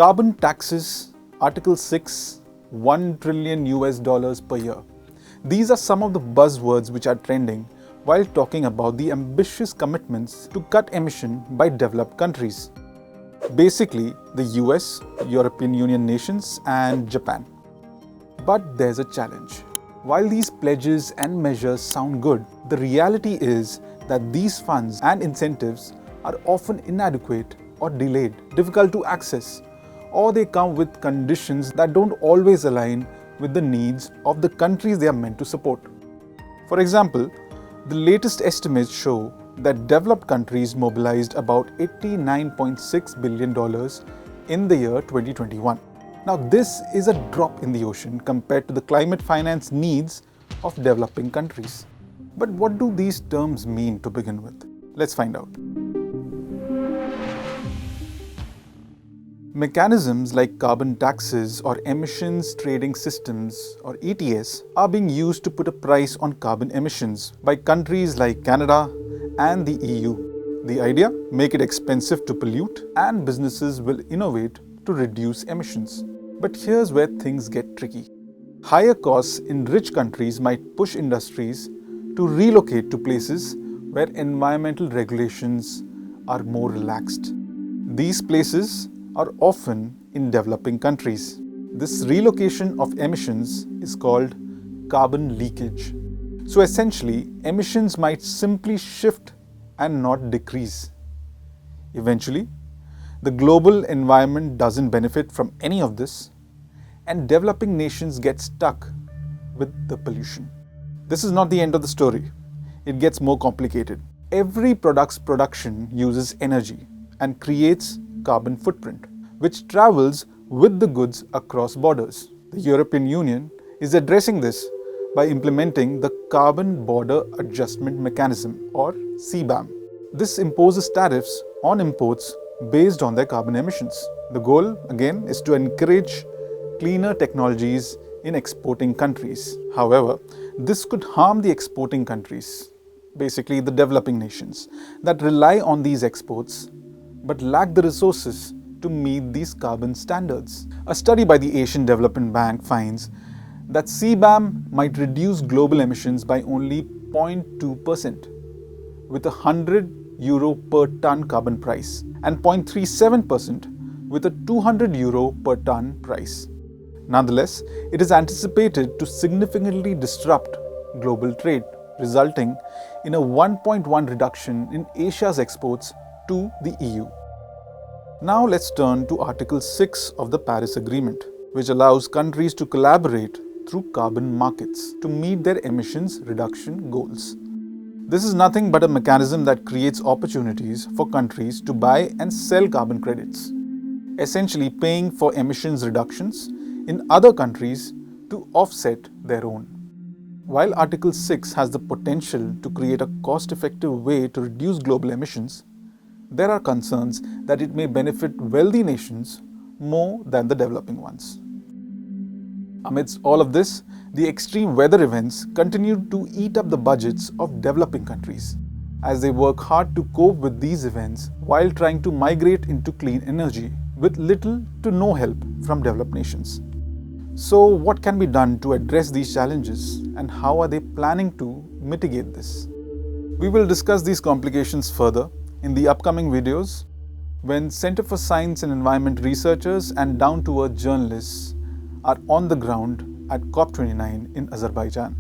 Carbon taxes, Article 6, $1 trillion US per year. These are some of the buzzwords which are trending while talking about the ambitious commitments to cut emission by developed countries. Basically, the US, European Union nations and Japan. But there's a challenge. While these pledges and measures sound good, the reality is that these funds and incentives are often inadequate or delayed, difficult to access, or they come with conditions that don't always align with the needs of the countries they are meant to support. For example, the latest estimates show that developed countries mobilized about $89.6 billion in the year 2021. Now, this is a drop in the ocean compared to the climate finance needs of developing countries. But what do these terms mean to begin with? Let's find out. Mechanisms like carbon taxes or emissions trading systems or ETS are being used to put a price on carbon emissions by countries like Canada and the EU. The idea? Make it expensive to pollute and businesses will innovate to reduce emissions. But here's where things get tricky. Higher costs in rich countries might push industries to relocate to places where environmental regulations are more relaxed. These places are often in developing countries. This relocation of emissions is called carbon leakage. So essentially, emissions might simply shift and not decrease. Eventually, the global environment doesn't benefit from any of this, and developing nations get stuck with the pollution. This is not the end of the story. It gets more complicated. Every product's production uses energy and creates carbon footprint, which travels with the goods across borders. The European Union is addressing this by implementing the Carbon Border Adjustment Mechanism or CBAM. This imposes tariffs on imports based on their carbon emissions. The goal, again, is to encourage cleaner technologies in exporting countries. However, this could harm the exporting countries, basically the developing nations, that rely on these exports but lack the resources to meet these carbon standards. A study by the Asian Development Bank finds that CBAM might reduce global emissions by only 0.2% with a €100 per ton carbon price and 0.37% with a €200 per ton price. Nonetheless, it is anticipated to significantly disrupt global trade, resulting in a 1.1 reduction in Asia's exports to the EU. Now let's turn to Article 6 of the Paris Agreement, which allows countries to collaborate through carbon markets to meet their emissions reduction goals. This is nothing but a mechanism that creates opportunities for countries to buy and sell carbon credits, essentially paying for emissions reductions in other countries to offset their own. While Article 6 has the potential to create a cost-effective way to reduce global emissions, there are concerns that it may benefit wealthy nations more than the developing ones. Amidst all of this, the extreme weather events continue to eat up the budgets of developing countries as they work hard to cope with these events while trying to migrate into clean energy with little to no help from developed nations. So, what can be done to address these challenges and how are they planning to mitigate this? We will discuss these complications further in the upcoming videos when Center for Science and Environment researchers and down-to-earth journalists are on the ground at COP29 in Azerbaijan.